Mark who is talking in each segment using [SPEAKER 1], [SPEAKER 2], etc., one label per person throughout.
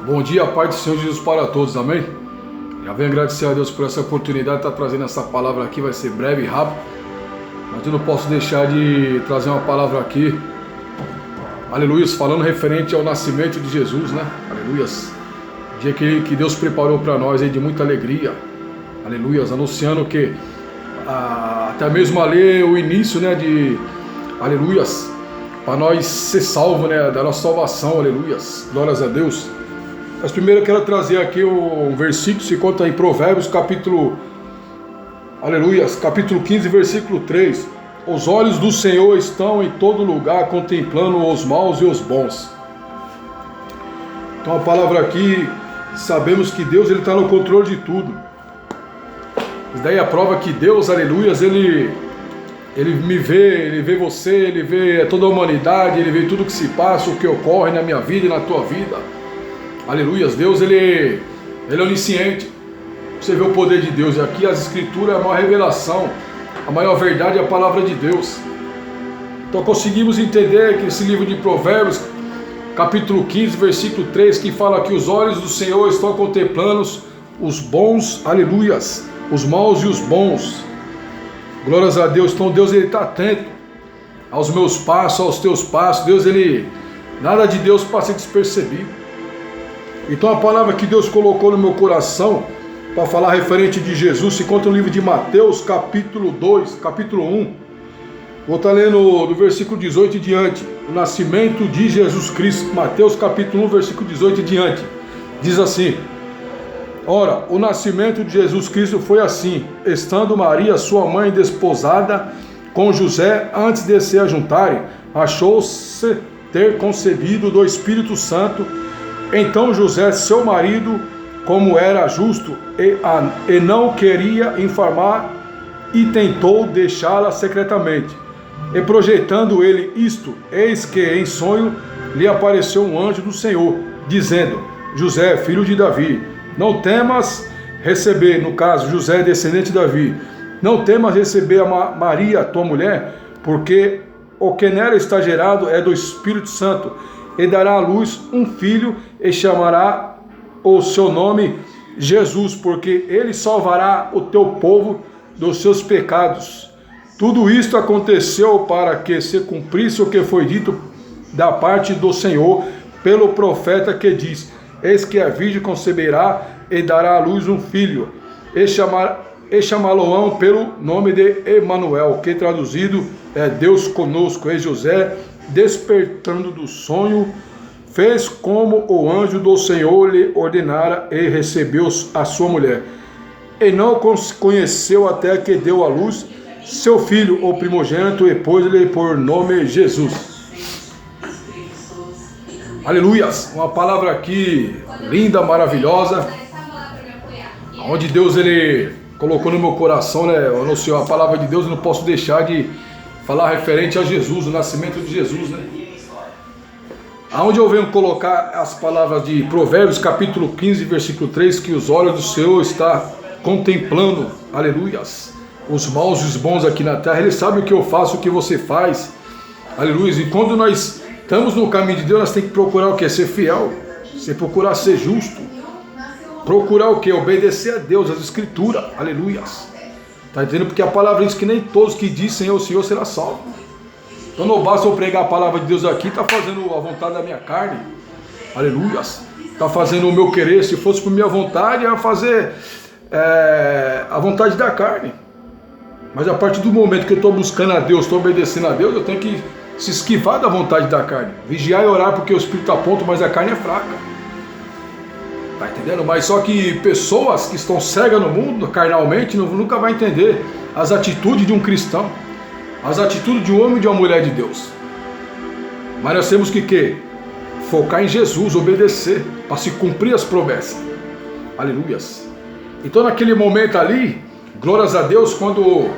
[SPEAKER 1] Bom dia, Pai do Senhor Jesus para todos, amém? Já venho agradecer a Deus por essa oportunidade de estar trazendo essa palavra aqui, vai ser breve e rápido, mas eu não posso deixar de trazer uma palavra aqui, aleluias, falando referente ao nascimento de Jesus, né? Aleluias, dia que Deus preparou para nós aí de muita alegria, aleluias, anunciando que até mesmo ali o início, né, de, aleluias, para nós ser salvo, né, da nossa salvação, aleluias, glórias a Deus. Mas primeiro eu quero trazer aqui um versículo que se encontra em Provérbios, capítulo 15, versículo 3. Os olhos do Senhor estão em todo lugar, contemplando os maus e os bons. Então a palavra aqui, sabemos que Deus está no controle de tudo. Isso daí é a prova que Deus, aleluias, Ele me vê, Ele vê você, Ele vê toda a humanidade, Ele vê tudo que se passa, o que ocorre na minha vida e na tua vida. Aleluias, Deus Ele é onisciente. Você vê o poder de Deus, e aqui as escrituras é a maior revelação, a maior verdade é a palavra de Deus. Então conseguimos entender que esse livro de Provérbios, capítulo 15, versículo 3, que fala que os olhos do Senhor estão contemplando os bons, aleluias, os maus e os bons. Glórias a Deus. Então Deus Ele está atento aos meus passos, aos teus passos. Deus nada de Deus passa despercebido. Então a palavra que Deus colocou no meu coração para falar referente de Jesus se encontra no livro de Mateus, capítulo 1. Vou estar lendo do versículo 18 em diante, o nascimento de Jesus Cristo. Mateus capítulo 1, versículo 18 em diante. Diz assim: Ora, o nascimento de Jesus Cristo foi assim: estando Maria, sua mãe, desposada com José, antes de se ajuntarem, achou-se ter concebido do Espírito Santo. Então José, seu marido, como era justo e não queria infamar, e tentou deixá-la secretamente. E projetando ele isto, eis que em sonho lhe apareceu um anjo do Senhor, dizendo: José, filho de Davi, não temas receber, no caso, José, descendente de Davi, não temas receber a Maria, tua mulher, porque o que nela está gerado é do Espírito Santo, e dará à luz um filho, e chamará o seu nome Jesus, porque ele salvará o teu povo dos seus pecados. Tudo isto aconteceu para que se cumprisse o que foi dito da parte do Senhor pelo profeta, que diz: eis que a virgem conceberá e dará à luz um filho, e chamá-lo-ão pelo nome de Emanuel, que traduzido é Deus conosco. E José, despertando do sonho, fez como o anjo do Senhor lhe ordenara, e recebeu a sua mulher. E não conheceu até que deu à luz seu filho, o primogênito, e pôs-lhe por nome Jesus. Aleluias! Uma palavra aqui linda, maravilhosa, onde Deus Ele colocou no meu coração, né? Anunciou a palavra de Deus. Eu não posso deixar de falar referente a Jesus, o nascimento de Jesus, né? Aonde eu venho colocar as palavras de Provérbios, capítulo 15, versículo 3, que os olhos do Senhor está contemplando, aleluias, os maus e os bons aqui na terra. Ele sabe o que eu faço, o que você faz, aleluias. E quando nós estamos no caminho de Deus, nós temos que procurar o que? Ser fiel, você procurar ser justo, procurar o que? Obedecer a Deus, as escrituras, aleluias. Está entendendo? Porque a palavra diz que nem todos que dizem o Senhor será salvo. Então não basta eu pregar a palavra de Deus aqui, está fazendo a vontade da minha carne, aleluias, está fazendo o meu querer. Se fosse por minha vontade, eu ia fazer a vontade da carne. Mas a partir do momento que eu estou buscando a Deus, estou obedecendo a Deus, eu tenho que se esquivar da vontade da carne, vigiar e orar, porque o Espírito aponta, mas a carne é fraca. Está entendendo? Mas só que pessoas que estão cegas no mundo, carnalmente, nunca vai entender as atitudes de um cristão, as atitudes de um homem e de uma mulher de Deus. Mas nós temos que focar em Jesus, obedecer, para se cumprir as promessas. Aleluias. Então naquele momento ali, glórias a Deus, quando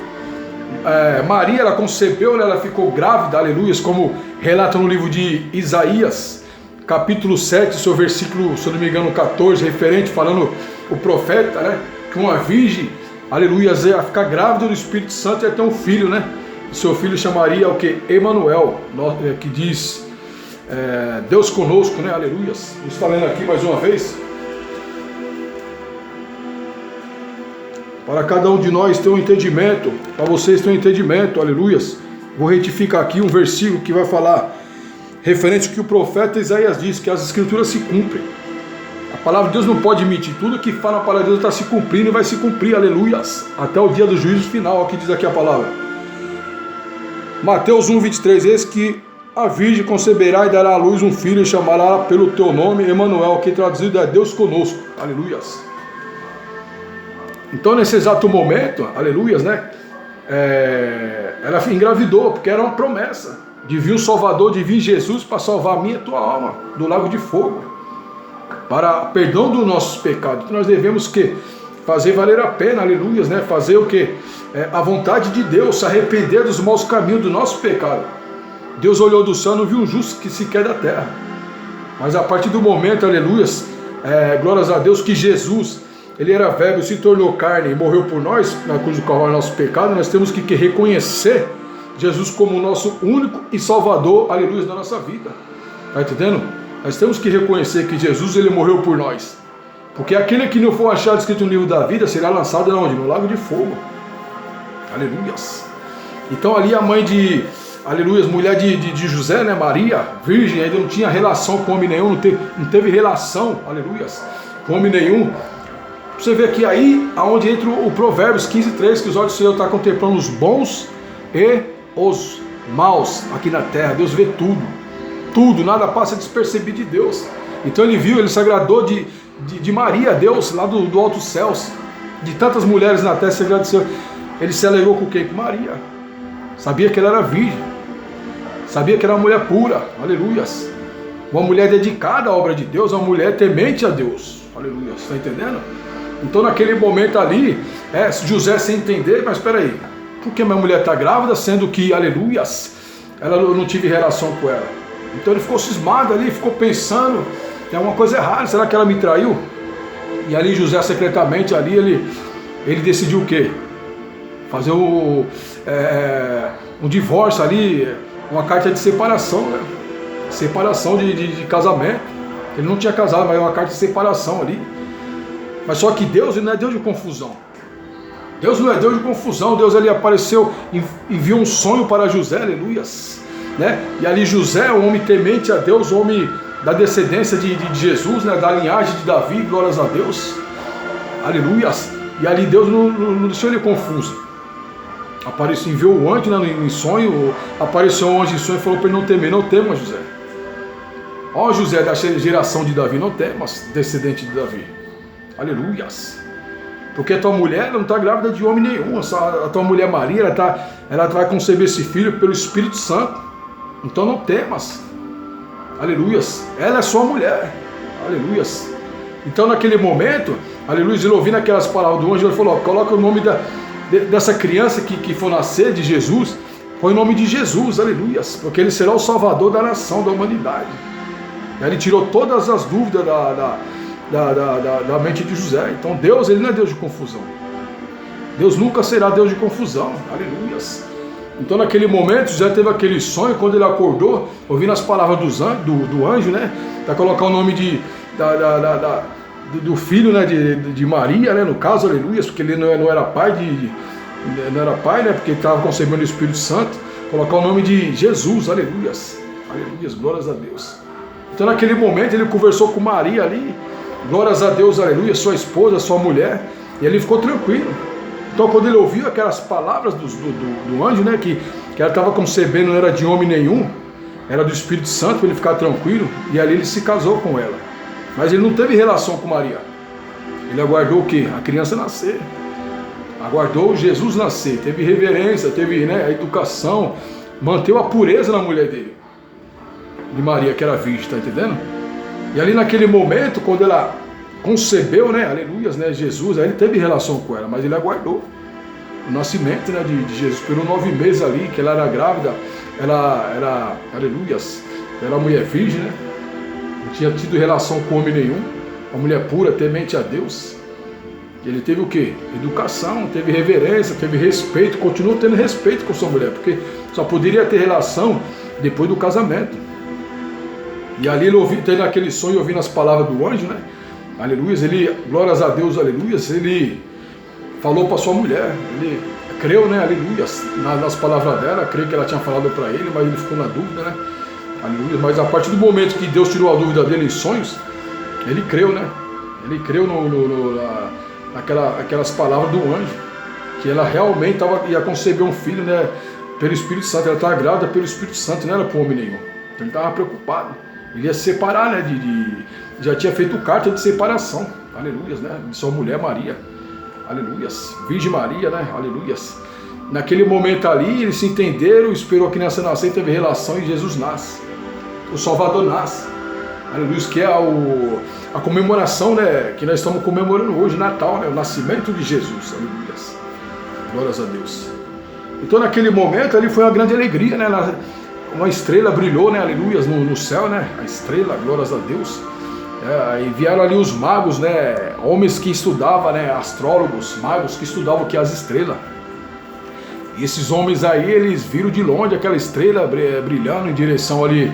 [SPEAKER 1] Maria ela concebeu, ela ficou grávida, aleluias, como relata no livro de Isaías, capítulo 7, seu versículo, se eu não me engano, 14, referente, falando o profeta, né, que uma virgem, aleluias, ia ficar grávida do Espírito Santo e ia ter um filho, né? Seu filho chamaria o que? Emanuel, que diz Deus conosco, né? Aleluias. A gente está lendo aqui mais uma vez. Para cada um de nós ter um entendimento, para vocês ter um entendimento, aleluias. Vou retificar aqui um versículo que vai falar referente ao que o profeta Isaías diz, que as escrituras se cumprem. A palavra de Deus não pode mentir, tudo que fala a palavra de Deus está se cumprindo e vai se cumprir, aleluias, até o dia do juízo final, aqui diz aqui a palavra. Mateus 1:23, eis que a virgem conceberá e dará à luz um filho e chamará pelo teu nome Emanuel, que traduzido é Deus conosco, aleluias. Então nesse exato momento, aleluias, né, ela engravidou, porque era uma promessa de vir um Salvador, de vir Jesus para salvar a minha e a tua alma do lago de fogo, para perdão dos nossos pecados. Então nós devemos que fazer valer a pena, aleluias, né, fazer o que? A vontade de Deus, se arrepender dos maus caminhos do nosso pecado. Deus olhou do céu, não viu um justo que sequer da terra, mas a partir do momento, aleluias, glórias a Deus, que Jesus, ele era verbo, se tornou carne e morreu por nós, na cruz do Calvário, nosso pecado. Nós temos que reconhecer Jesus como o nosso único e salvador, aleluia, da nossa vida. Está entendendo? Nós temos que reconhecer que Jesus, ele morreu por nós. Porque aquele que não for achado escrito no livro da vida será lançado onde? No lago de fogo. Aleluias. Então ali a mãe de, aleluias, mulher de José, né, Maria, virgem, ainda não tinha relação com homem nenhum, não teve relação, aleluias, com homem nenhum. Você vê que aí, aonde entra o Provérbios 15:3, que os olhos do Senhor estão contemplando os bons e os maus aqui na terra. Deus vê tudo, nada passa despercebido de Deus. Então ele viu, ele se agradou de Maria, Deus, lá do alto céus, de tantas mulheres na terra, se agradeceu. Ele se alegrou com quem? Com Maria. Sabia que ela era virgem, sabia que era uma mulher pura, aleluias. Uma mulher dedicada à obra de Deus, uma mulher temente a Deus, aleluia. Está entendendo? Então naquele momento ali, José sem entender, mas espera aí, por que minha mulher está grávida, sendo que, aleluias, eu não tive relação com ela? Então ele ficou cismado ali, ficou pensando, tem alguma coisa errada, será que ela me traiu? E ali José secretamente, ali ele decidiu o quê? Fazer um divórcio ali, uma carta de separação, né? Separação de casamento. Ele não tinha casado, mas é uma carta de separação ali. Mas só que Deus, ele não é Deus de confusão. Deus não é Deus de confusão. Deus ali apareceu e enviou um sonho para José, aleluias, né? E ali José, o homem temente a Deus, o homem da descendência de Jesus, né? Da linhagem de Davi, glórias a Deus, aleluias. E ali Deus não deixou ele confuso. Apareceu, enviou o anjo, né, em sonho, apareceu um anjo em sonho e falou para ele não temer, não tema, José. Ó José da geração de Davi, não temas, descendente de Davi. Aleluias. Porque a tua mulher não está grávida de homem nenhum. A tua mulher Maria, ela vai conceber esse filho pelo Espírito Santo. Então não temas. Aleluias. Ela é sua mulher. Aleluias. Então naquele momento, aleluias, ele ouvindo aquelas palavras do anjo, ele falou, coloca o nome dessa criança que for nascer de Jesus, põe o nome de Jesus, aleluias, porque ele será o salvador da nação, da humanidade. E aí ele tirou todas as dúvidas da mente de José. Então Deus, ele não é Deus de confusão. Deus nunca será Deus de confusão, aleluias. Então naquele momento José teve aquele sonho, quando ele acordou, ouvindo as palavras do anjo, né, para colocar o nome do filho, né, de Maria, né, no caso, aleluias, porque ele não era pai não era pai, né, porque ele estava concebendo o Espírito Santo, colocar o nome de Jesus, aleluias, glórias a Deus. Então naquele momento ele conversou com Maria ali, glórias a Deus, aleluia, sua esposa, sua mulher, e ele ficou tranquilo. Então quando ele ouviu aquelas palavras do anjo, né, que ela estava concebendo, não era de homem nenhum, era do Espírito Santo, para ele ficar tranquilo, e ali ele se casou com ela. Mas ele não teve relação com Maria. Ele aguardou o quê? A criança nascer. Aguardou Jesus nascer, teve reverência, teve, né, a educação, manteve a pureza na mulher dele, de Maria, que era virgem, está entendendo? E ali naquele momento, quando ela concebeu, né, aleluias, né, Jesus, aí ele teve relação com ela, mas ele aguardou o nascimento, né, de Jesus, pelos 9 meses ali, que ela era grávida, ela era, aleluias, era mulher virgem, né, não tinha tido relação com homem nenhum, uma mulher pura, temente a Deus. E ele teve o quê? Educação, teve reverência, teve respeito, continuou tendo respeito com sua mulher, porque só poderia ter relação depois do casamento. E ali ele tendo aquele sonho, ouvindo as palavras do anjo, né? Aleluias, ele, glórias a Deus, aleluias, ele falou para sua mulher, ele creu, né? Aleluias, nas palavras dela, creio que ela tinha falado para ele, mas ele ficou na dúvida, né? Aleluia, mas a partir do momento que Deus tirou a dúvida dele em sonhos, ele creu, né? Ele creu naquelas palavras do anjo, que ela realmente ia conceber um filho, né? Pelo Espírito Santo, ela estava grávida pelo Espírito Santo, não era para o homem nenhum. Então ele estava preocupado, ele ia se separar, né? Já tinha feito carta de separação, aleluias, né? De sua mulher Maria, aleluias, Virgem Maria, né? Aleluias. Naquele momento ali, eles se entenderam, esperou que criança nascer, teve relação e Jesus nasce. O Salvador nasce, aleluia, que é a comemoração, né, que nós estamos comemorando hoje, Natal, né, o nascimento de Jesus, aleluia, glórias a Deus. Então naquele momento ali foi uma grande alegria, né, uma estrela brilhou, né, aleluia, no céu, né, a estrela, glórias a Deus, e vieram ali os magos, né, homens que estudavam, né, astrólogos, magos que estudavam que as estrelas. E esses homens aí, eles viram de longe aquela estrela brilhando em direção ali,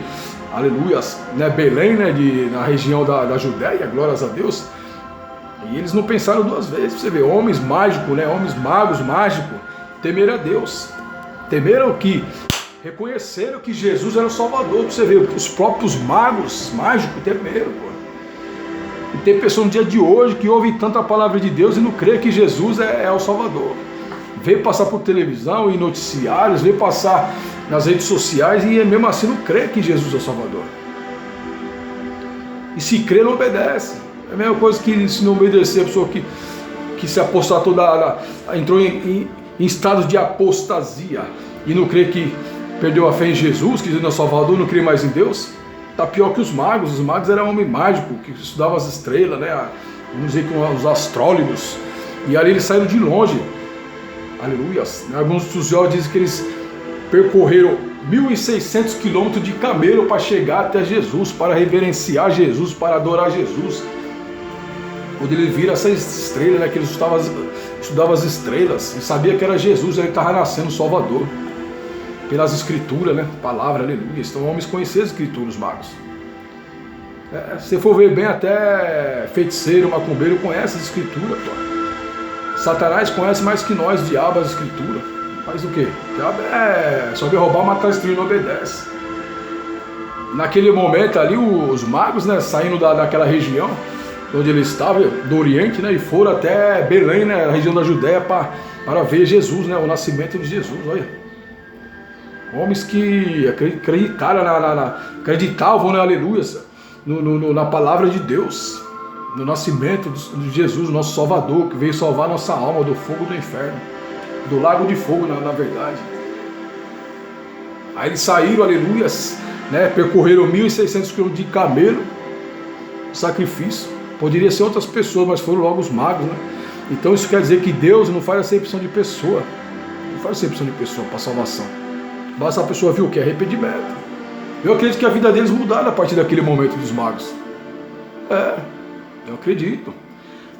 [SPEAKER 1] aleluias, né, Belém, né, na região da Judéia, glórias a Deus. E eles não pensaram duas vezes, você vê, homens mágicos, né, homens magos, mágicos, temeram a Deus, temeram que, reconheceram que Jesus era o Salvador, você vê, os próprios magos, mágicos, temeram, pô. E tem pessoas no dia de hoje que ouvem tanta palavra de Deus e não crê que Jesus é o Salvador. Veio passar por televisão e noticiários, veio passar nas redes sociais e mesmo assim não crê que Jesus é o Salvador. E se crê, não obedece. É a mesma coisa que se não obedecer a pessoa que se apostatou, entrou em estado de apostasia e não crê que perdeu a fé em Jesus, que Jesus é o Salvador, não crê mais em Deus. Está pior que os magos. Os magos eram homens mágicos que estudavam as estrelas, né? Vamos dizer, com os astrólogos. E ali eles saíram de longe. Aleluia. Alguns estudiosos dizem que eles percorreram 1.600 quilômetros de camelo para chegar até Jesus, para reverenciar Jesus, para adorar Jesus. Quando ele vira essa estrela, né, que ele estudava as estrelas e sabia que era Jesus, ele estava nascendo Salvador. Pelas escrituras, né? Palavra, aleluia. Então, homens conheciam as escrituras, os magos. Se for ver bem, até feiticeiro, macumbeiro conhece as escrituras, pô. Satanás conhece mais que nós, diabo, as escrituras. Faz o quê? O diabo só vem roubar, matar, destruir, não obedece. Naquele momento ali, os magos, né, saindo daquela região onde ele estava, do Oriente, né, e foram até Belém, né, a região da Judéia, para ver Jesus, né, o nascimento de Jesus. Olha, homens que acreditaram, acreditavam, né, aleluia, na palavra de Deus, no nascimento de Jesus, nosso Salvador, que veio salvar nossa alma do fogo do inferno, do lago de fogo, na verdade. Aí eles saíram, aleluias, né, percorreram 1.600 km de camelo, sacrifício. Poderia ser outras pessoas, mas foram logo os magos, né? Então isso quer dizer que Deus não faz acepção de pessoa, não faz acepção de pessoa para salvação. Basta a pessoa ver o que é arrependimento. Eu acredito que a vida deles mudaram a partir daquele momento dos magos. Eu acredito.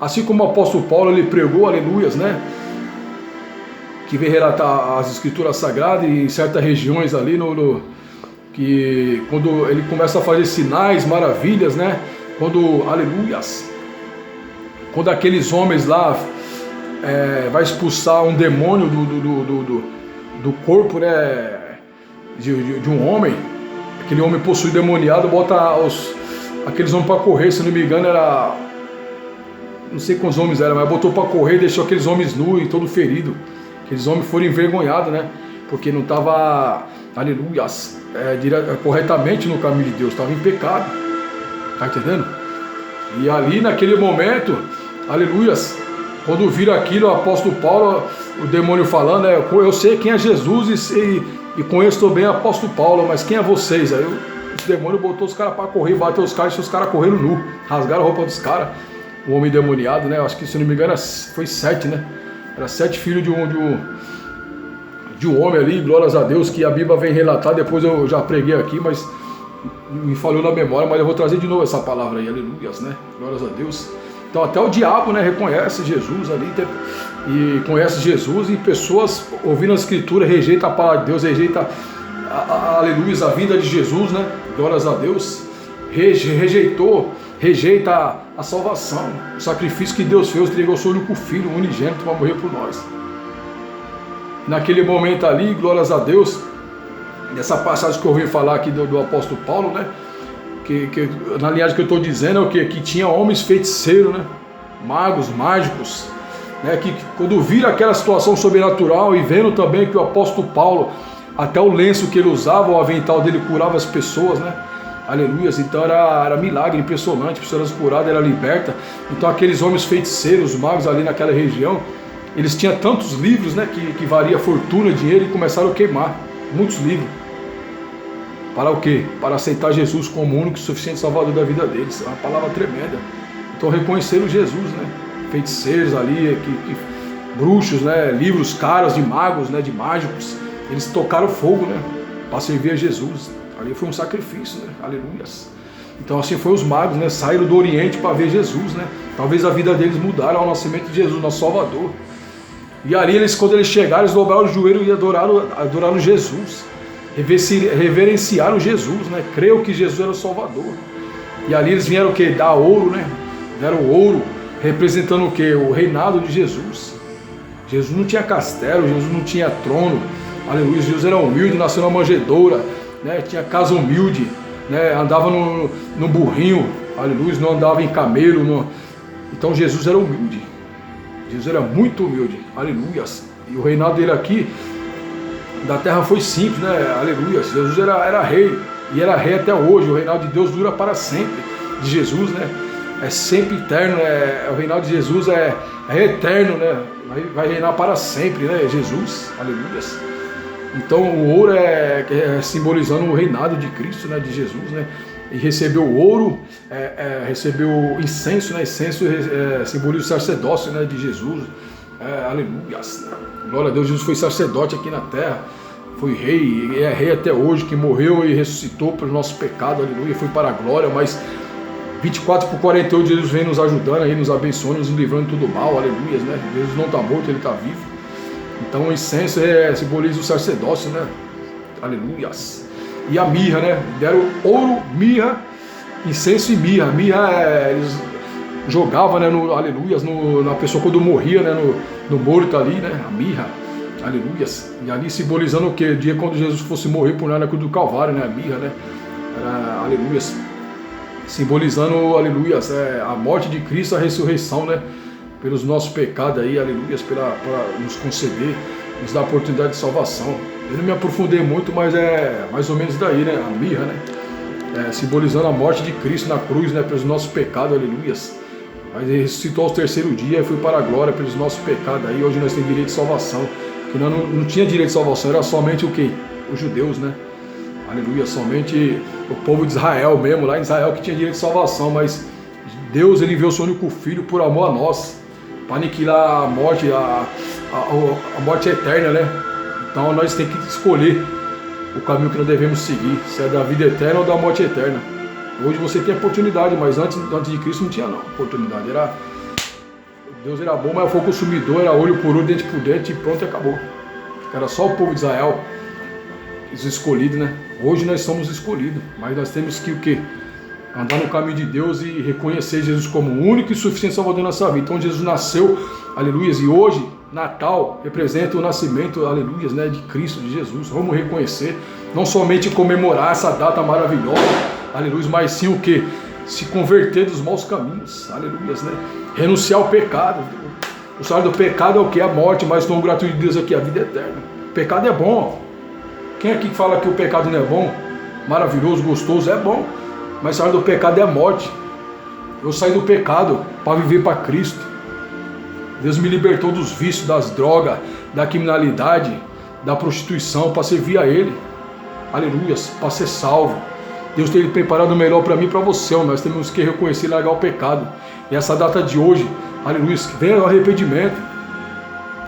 [SPEAKER 1] Assim como o apóstolo Paulo, ele pregou, aleluias, né? Que veio relatar as escrituras sagradas e em certas regiões ali, que quando ele começa a fazer sinais, maravilhas, né? Quando, aleluias, quando aqueles homens lá vai expulsar um demônio do corpo, né? De um homem, aquele homem possuído demoniado, bota aqueles homens para correr, se não me engano era, não sei quantos homens eram, mas botou para correr e deixou aqueles homens nus e todo ferido. Aqueles homens foram envergonhados, né? Porque não estava, aleluia, corretamente no caminho de Deus, estava em pecado. Tá entendendo? E ali naquele momento, aleluias, quando viram aquilo, o apóstolo Paulo, o demônio falando, eu sei quem é Jesus e conheço também o apóstolo Paulo, mas quem é vocês? Aí o demônio botou os caras para correr, bateu os caras e os caras correram nu, rasgaram a roupa dos caras. O homem demoniado, né? Acho que, se não me engano, foi 7, né? Era 7 filhos de um homem ali, glórias a Deus, que a Bíblia vem relatar. Depois eu já preguei aqui, mas me falhou na memória, mas eu vou trazer de novo essa palavra aí, aleluias, né? Glórias a Deus. Então até o diabo, né, reconhece Jesus ali, e conhece Jesus, e pessoas ouvindo a escritura rejeitam a palavra de Deus, rejeita aleluia, a vinda de Jesus, né? Glórias a Deus. rejeita a salvação, o sacrifício que Deus fez, entregou o seu único filho, unigênito, para morrer por nós. Naquele momento ali, glórias a Deus, nessa passagem que eu ouvi falar aqui do apóstolo Paulo, né? Que na linhagem que eu estou dizendo é o quê? Que tinha homens feiticeiros, né? Magos, mágicos, né? Que quando viram aquela situação sobrenatural e vendo também que o apóstolo Paulo, até o lenço que ele usava, o avental dele curava as pessoas, né? Aleluias, então era milagre impressionante, pessoas curadas, era liberta. Então aqueles homens feiticeiros, magos ali naquela região, eles tinham tantos livros, né? Que valia fortuna, dinheiro, e começaram a queimar muitos livros. Para o quê? Para aceitar Jesus como o único e suficiente salvador da vida deles. É uma palavra tremenda. Então reconheceram Jesus, né? Feiticeiros ali, bruxos, né? Livros caros de magos, né? De mágicos. Eles tocaram fogo, né? Para servir a Jesus. Ali foi um sacrifício, né? Aleluias. Então assim foi os magos, né? Saíram do Oriente para ver Jesus, né? Talvez a vida deles mudaram ao nascimento de Jesus, nosso Salvador. E ali quando eles chegaram, eles dobraram o joelho e adoraram Jesus. Reverenciaram Jesus, né? Creu que Jesus era o Salvador. E ali eles vieram o quê? Dar ouro, né? Deram ouro, representando o quê? O reinado de Jesus. Jesus não tinha castelo, Jesus não tinha trono. Aleluia, Jesus era humilde, nasceu na manjedoura, né? Tinha casa humilde, né? Andava no burrinho, aleluia, não andava em camelo. Então Jesus era humilde. Jesus era muito humilde, aleluia. E o reinado dele aqui da terra foi simples, né? Aleluia. Jesus era rei, e era rei até hoje. O reinado de Deus dura para sempre, de Jesus, né? É sempre eterno, o reinado de Jesus é eterno, né? Vai reinar para sempre, né? Jesus, aleluia. Então o ouro é simbolizando o reinado de Cristo, né? De Jesus, né? E recebeu o ouro, recebeu incenso, né? Incenso simboliza o sacerdócio, né? De Jesus, aleluia. Glória a Deus, Jesus foi sacerdote aqui na terra, foi rei, e é rei até hoje, que morreu e ressuscitou pelos nossos pecados, aleluia, foi para a glória, mas 24/48 Jesus vem nos ajudando, aí, nos abençoando, nos livrando de todo mal, aleluia, né? Jesus não está morto, ele está vivo. Então o incenso simboliza o sacerdócio, né? Aleluia. E a mirra, né? Deram ouro, mirra, incenso e mirra. Mirra eles jogavam, né, aleluias, na pessoa quando morria, né, no morto ali, né, a mirra, aleluias, e ali simbolizando o que? O dia quando Jesus fosse morrer por nós na cruz do Calvário, né, a mirra, né, aleluias, simbolizando, aleluias, a morte de Cristo, a ressurreição, né, pelos nossos pecados aí, aleluias, para nos conceder, nos dar a oportunidade de salvação. Eu não me aprofundei muito, mas é mais ou menos daí, né, a mirra, né, simbolizando a morte de Cristo na cruz, né, pelos nossos pecados, aleluias. Mas ele ressuscitou ao terceiro dia e foi para a glória pelos nossos pecados. Aí hoje nós temos direito de salvação. Porque nós não tinha direito de salvação, era somente o quê? Os judeus, né? Aleluia, somente o povo de Israel mesmo, lá em Israel, que tinha direito de salvação. Mas Deus, ele enviou o seu único filho por amor a nós, para aniquilar a morte, a morte eterna, né? Então nós temos que escolher o caminho que nós devemos seguir, se é da vida eterna ou da morte eterna. Hoje você tem oportunidade, mas antes de Cristo não tinha não oportunidade. Deus era bom, mas foi o consumidor, era olho por olho, dente por dente, e pronto, e acabou. Era só o povo de Israel, os escolhidos, né? Hoje nós somos escolhidos, mas nós temos que o quê? Andar no caminho de Deus e reconhecer Jesus como o único e suficiente Salvador da nossa vida. Então Jesus nasceu, aleluia, e hoje, Natal, representa o nascimento, aleluia, né, de Cristo, de Jesus. Vamos reconhecer, não somente comemorar essa data maravilhosa, aleluia, mas sim o que? Se converter dos maus caminhos, aleluia, né? Renunciar ao pecado. O salário do pecado é o que? A morte, mas o dom gratuito de Deus aqui, a vida eterna. O pecado é bom. Quem aqui fala que o pecado não é bom? Maravilhoso, gostoso, é bom. Mas o salário do pecado é a morte. Eu saí do pecado para viver para Cristo. Deus me libertou dos vícios, das drogas, da criminalidade, da prostituição, para servir a Ele. Aleluia, para ser salvo. Deus tem preparado o melhor para mim e para você. Nós temos que reconhecer e largar o pecado. E essa data de hoje, aleluia, venha o arrependimento.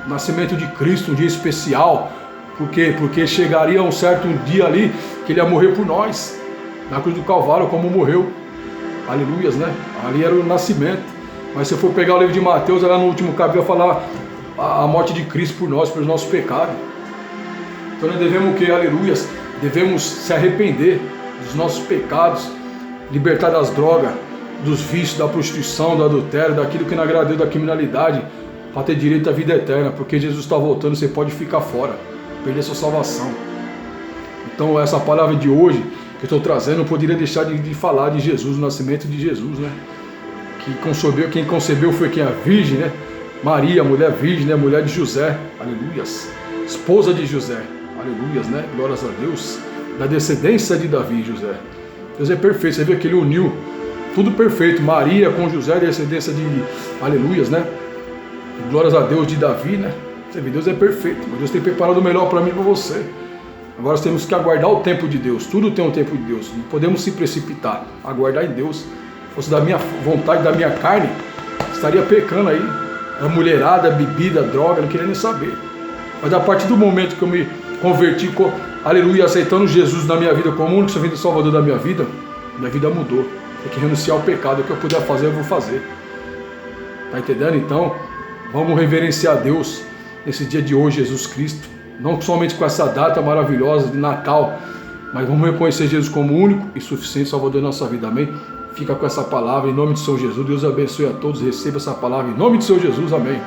[SPEAKER 1] Nascimento de Cristo, um dia especial. Por quê? Porque chegaria um certo dia ali que Ele ia morrer por nós. Na cruz do Calvário, como morreu. Aleluia, né? Ali era o nascimento. Mas se eu for pegar o livro de Mateus, lá no último capítulo, vai falar a morte de Cristo por nós, pelos nossos pecados. Então nós devemos o quê? Aleluia. Devemos se arrepender dos nossos pecados libertar das drogas, dos vícios, da prostituição, do adultério, daquilo que não agrada a Deus, da criminalidade, para ter direito à vida eterna, porque Jesus está voltando, você pode ficar fora, perder sua salvação. Então essa palavra de hoje que eu estou trazendo, não poderia deixar de falar de Jesus, o nascimento de Jesus, né? Quem concebeu foi quem? A Virgem, né? Maria, mulher virgem, né? Mulher de José, aleluias, esposa de José, aleluias, né? Glórias a Deus, da descendência de Davi, José. Deus é perfeito, você vê que ele uniu tudo perfeito, Maria com José, descendência de, aleluias, né? Glórias a Deus de Davi, né? Você vê, Deus é perfeito, mas Deus tem preparado o melhor para mim e para você. Agora nós temos que aguardar o tempo de Deus, tudo tem um tempo de Deus, não podemos se precipitar, aguardar em Deus. Se fosse da minha vontade, da minha carne, estaria pecando aí, a mulherada, bebida, droga, não queria nem saber. Mas a partir do momento que eu me converti, aleluia, aceitando Jesus na minha vida como o único e salvador da minha vida mudou. Tem que renunciar ao pecado, o que eu puder fazer, eu vou fazer. Tá entendendo? Então, vamos reverenciar a Deus nesse dia de hoje, Jesus Cristo. Não somente com essa data maravilhosa de Natal, mas vamos reconhecer Jesus como único e suficiente salvador da nossa vida. Amém? Fica com essa palavra em nome de Senhor Jesus. Deus abençoe a todos. Receba essa palavra em nome de Senhor Jesus. Amém.